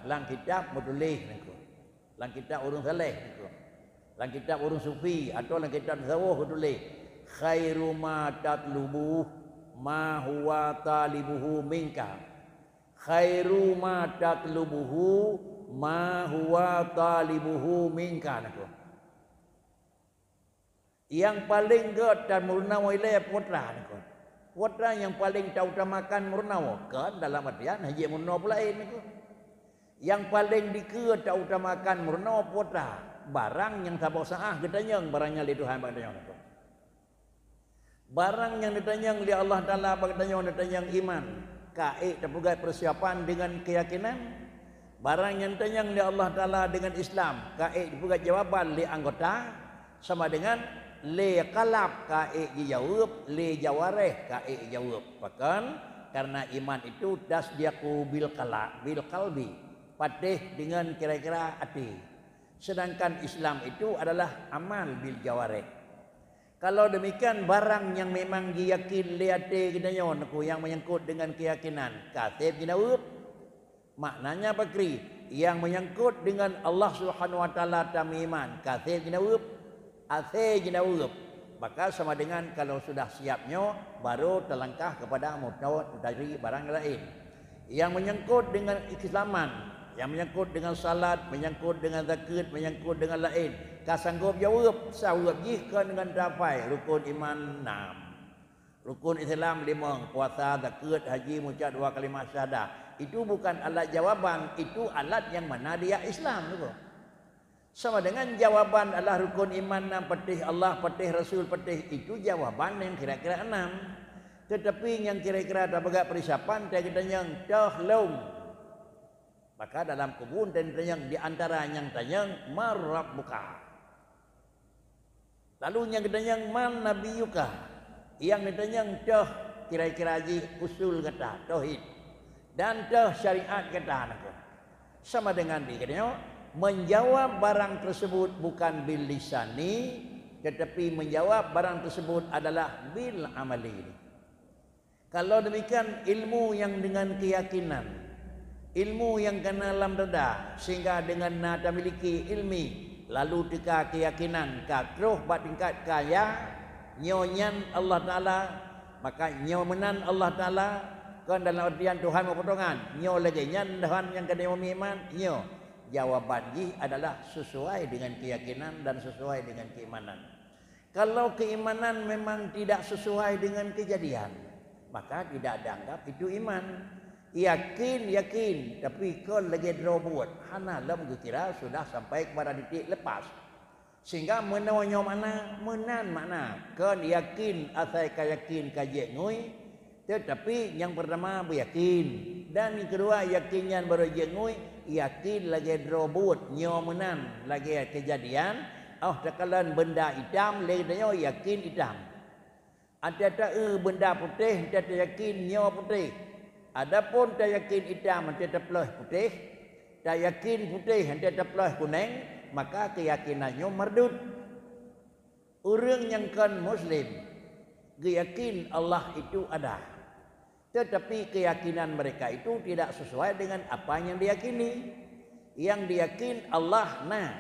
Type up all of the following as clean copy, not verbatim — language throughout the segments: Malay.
lang kitab menulis niku. Lang kitab urang saleh niku. Lang kitab urang sufi atau lang kitab tasawuf menulis khairu ma tatlubu ma huwa talibuhu minka. Khairu ma tatlubuhu ma huwa talibuhu minka niku. Yang paling god dan murnawa ilai putra niku. Putra yang paling tautamakan murnawa kan dalam artian haji murnawa pula niku. Yang paling dikeutamakan murnawa putra barang yang sabok saah gedanyang barangnya li Tuhan bagdanyang niku. Barang yang ditanyang li Allah Taala bagdanyang ditanyang iman, kaik terpugai persiapan dengan keyakinan. Barang yang ditanyang li Allah Taala dengan Islam, kaik terpugai jawaban li anggota sama dengan le kalab kaik dijawab, le jawareh kaik dijawab. Bahkan karena iman itu tasdiaqu bil qalbi, patih dengan kira-kira hati. Sedangkan Islam itu adalah amal bil jawareh. Kalau demikian barang yang memang diyakin le hati kita yang menyangkut dengan keyakinan, katib dijawab. Maknanya bakri yang menyangkut dengan Allah Subhanahu wa taala tamiman, katib dijawab. Ase jinawup, maka sama dengan kalau sudah siapnya baru terlangkah kepada mutawat dari barang lain yang menyangkut dengan keislaman, yang menyangkut dengan salat, menyangkut dengan zakat, menyangkut dengan lain. Kasanggup jawab, sawab jihkan dengan dapai rukun iman 6, rukun Islam 5, puasa, zakat, haji, mengucap 2 kalimat syahadah. Itu bukan alat jawaban, itu alat yang mana dia Islam tu. Sama dengan jawaban adalah rukun iman 6, petih Allah, petih Rasul, petih itu jawaban yang kira-kira 6. Tetapi yang kira-kira ada bagak persiapan kita yang tahlum. Maka dalam kubun dan yang di antara yang tanya marabbuka. Lalu yang kita yang man nabiyuka. Yang ditanya tah kira-kira haji usul kata tauhid dan tah syariat kata nak. Sama dengan dikatanya menjawab barang tersebut bukan bil lisani tetapi menjawab barang tersebut adalah bil amali. Kalau demikian ilmu yang dengan keyakinan, ilmu yang kena dalam dada sehingga dengan nada miliki ilmi lalu tika keyakinan kakruh bat tingkat kaya nyonyan Allah Taala maka nyomenan Allah Taala kan dalam artian Tuhan mempotongan nyo lagi nyan Tuhan yang kena iman nyo. Jawaban ji adalah sesuai dengan keyakinan dan sesuai dengan keimanan. Kalau keimanan memang tidak sesuai dengan kejadian, maka tidak dianggap itu iman. Yakin, tapi kalau lagi robot, hana lam kira sudah sampai kepada titik lepas. Sehingga menawanya mana, menan mana. Kan yakin, asai kayakin kajek ngui, tetapi yang pertama beryakin. Dan yang kedua yakinnya baru jengui, yakin lagi robot nyomenan lagi kejadian. Takalan benda hitam ledanya yakin hitam. Ada tak benda putih tak yakin nyo putih. Adapun tak yakin hitam tak pelah putih, tak yakin putih tak pelah kuning, maka keyakinannya merdut. Orang yang kan muslim yakin Allah itu ada. Tetapi keyakinan mereka itu tidak sesuai dengan apa yang diyakini. Yang diyakin Allah nah.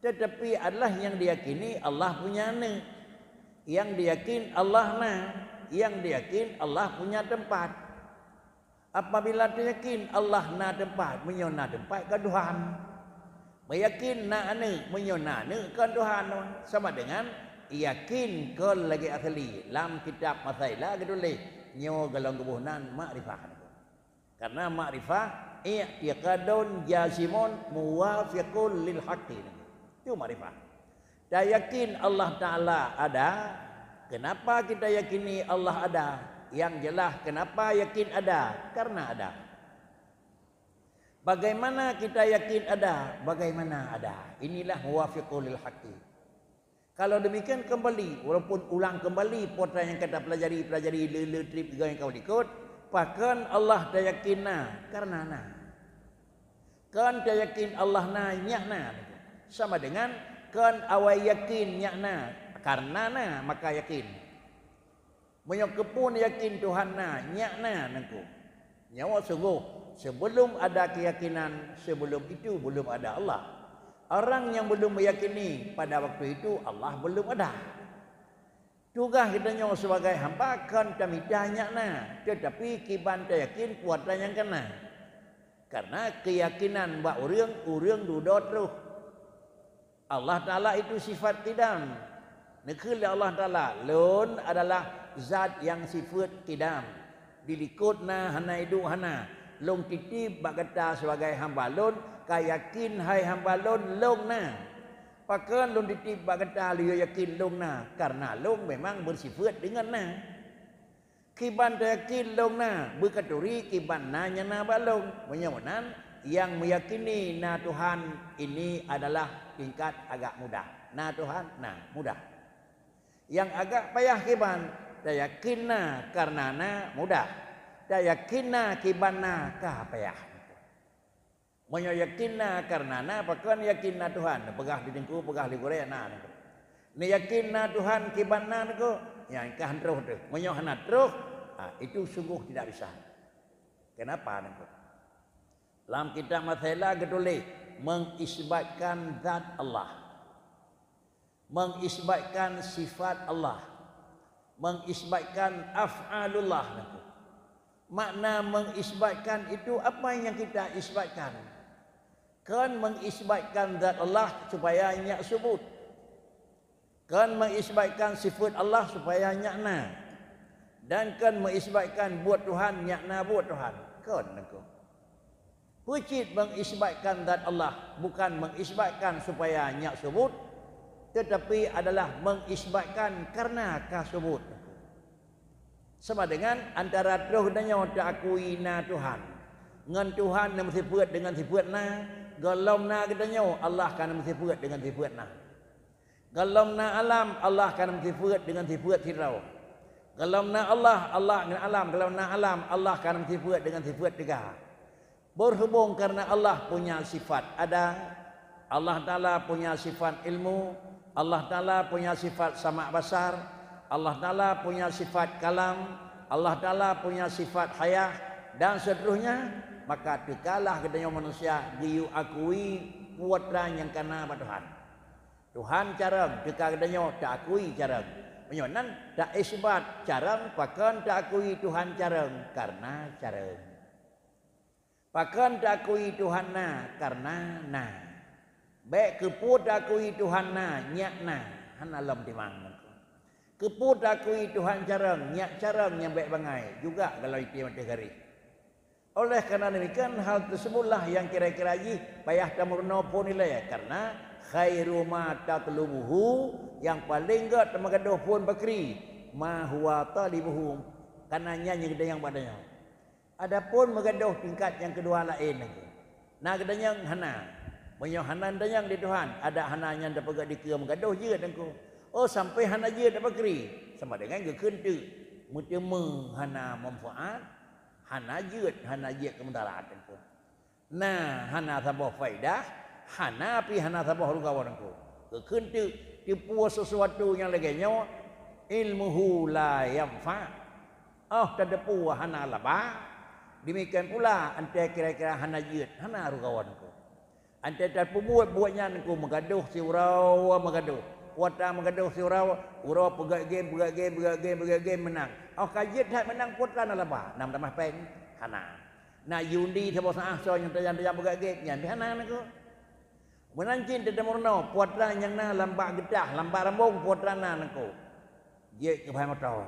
Tetapi adalah yang diyakini Allah punya nah. Yang diyakin Allah nah. Yang diyakin Allah punya tempat. Apabila diyakin Allah nah tempat, menyona tempat ke Tuhan. Meyakin nah ane, menyona ane ke Tuhan. Sama dengan yakin ke lagi asli. Dalam kitab Masailah gitu nyo galang kebunan makrifah. Karena makrifah i'tiqadun jasimun muwafiqun lil haqqi. Itu makrifah. Kita yakin Allah Taala ada. Kenapa kita yakini Allah ada? Yang jelas kenapa yakin ada? Karena ada. Bagaimana kita yakin ada? Bagaimana ada? Inilah muwafiqun lil haqqi. Kalau demikian kembali, walaupun ulang kembali putra yang kata pelajari lele trip juga yang kau ikut, bahkan Allah dah yakin karena kan dah yakin Allah nyak sama dengan kan awal yakin nyak karena maka yakin. Menyokepun yakin Tuhan nyak nangku. Nyawa sungguh sebelum ada keyakinan, sebelum itu belum ada Allah. Orang yang belum meyakini pada waktu itu Allah belum ada. Tugas kita nyawa sebagai hamba kan kami tanya na, tetapi kiban tak yakin kuatan yang kena. Karena keyakinan bak urang duduk terus. Allah Ta'ala itu sifat kidam. Nekil Allah Ta'ala lon adalah zat yang sifat kidam. Dilikutna hana hidup hana. Long titip bak kata sebagai hamba lon, kayakin hai hamba lon long na. Pakan long titip bak kata liu yakin long na, karena long memang bersifat dengan na. Kiban tak yakin long na, berkaturi kiban nanya na balong. Menyawanan yang meyakini na Tuhan ini adalah tingkat agak mudah. Na Tuhan, na mudah. Yang agak payah kiban, tak yakin na karena na mudah. Tak yakin na kiban na kah payah. Yakin na karena na pakan yakin na Tuhan. Pegah di dengku, pegah di Korea na. Ni yakin na Tuhan kiban na ko, yang kah terus tu. Menyohana terus, itu sungguh tidak bisa. Kenapa? Dalam kitab Masalah ketulis mengisbatkan zat Allah, mengisbatkan sifat Allah, mengisbatkan af'alullah. Makna mengisbatkan itu apa yang kita isbatkan? Kan mengisbatkan zat Allah supaya nyak sebut. Kan mengisbatkan sifat Allah supaya nyak na. Dan kan mengisbatkan buat Tuhan nyak na buat Tuhan. Kan aku. Pucit mengisbatkan zat Allah bukan mengisbatkan supaya nyak sebut, tetapi adalah mengisbatkan karena kasebut. Sama dengan antara terus dan nyawa tak akui na Tuhan. Ngan Tuhan yang sifat dengan sifat na. Galam na kita nyawa Allah kan sifat dengan sifat na. Galam na alam Allah kan sifat dengan sifat tirau. Galam na Allah dengan alam. Galam na alam Allah kan sifat dengan sifat tiga. Berhubung karena Allah punya sifat ada. Allah Ta'ala punya sifat ilmu. Allah Ta'ala punya sifat sama' basar. Allah Ta'ala punya sifat kalam. Allah Ta'ala punya sifat hayah. Dan seterusnya. Maka tekalah katanya manusia diu akui kuatan yang kena pada Tuhan. Tuhan carang, teka katanya tak akui carang. Menyonan tak isbat carang, pakan tak akui Tuhan carang karena carang. Pakan tak akui Tuhan na karena na. Baik keput tak akui Tuhan na, nyak na, han alam timang. Keput tak akui Tuhan carang, nyak carang yang baik bangai juga kalau itu matahari. Oleh karena demikian hal tersebutlah yang kira-kira lagi payah tamurna pun nilai karena khairu ma tatlubuhu yang paling enggak temagadoh pun bakri ma huwa talibuhu karena nyanyi gedang padanya. Adapun magadoh tingkat yang kedua lain lagi. Nah gedang hana. Banyak hana yang di Tuhan, ada hana yang dapat di kira magadoh je dengku. Oh sampai hana je dapat bakri sama dengan gekeun tu. Mutemu hana manfaat hana jut kementaraan itu. Nah, hana sabah faidah, hana pi hana sabah rugawan itu. Kekentu tipu sesuatu yang lagi nyawa ilmuhu la yanfa. Terdepu hana laba. Demikian pula ante kira-kira hana jut, hana rugawan itu. Ante terpu buatnya niku mengaduh si urau mengaduh. Wata mengaduh si urau pegak game menang. Kajit hak menang putra na laba. Nam tamah peng hana. Na yundi sebab sah so yang tayang pegak game nyan hana niku. Menancin tedamurno putra yang na lambak getah, lambak rambung putra na niku. Je ke bahai motor.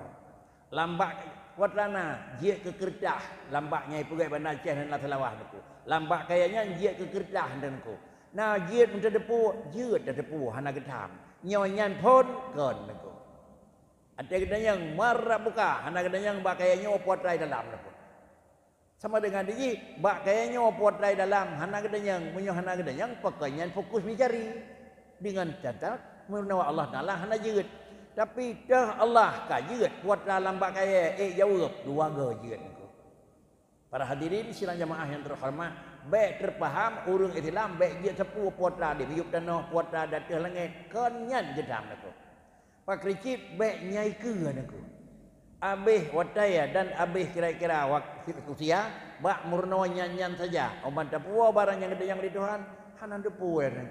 Lambak putra na je ke kertah, lambaknya pegak bandar Aceh dan Selawah niku. Lambak kayaknya je ke kertah niku. Nah je mentah depu, je depu hana getam. Nyonya pun kon niku. Ada kedanya yang marah buka, anak kedanya yang bakayanya opotrai dalam. Sama dengan dia, bakayanya opotrai dalam, anak kedanya yang punya anak kedanya yang pakainya fokus mencari dengan catat menawa Allah Taala hana jeut. Tapi dah Allah ka jeut buat dalam bakaya jawab dua jeut. Para hadirin sidang jamaah yang terhormat, baik terpaham urang Islam baik dia sepuh potra di biuk tanah potra datang langit kenyan gedam niku. Pak Ricip baik nyai ke niku. Abih wataya dan abih kira-kira waktu usia bak murno nyanyan saja. Oman tapua barang yang di Tuhan, hanan depuer nang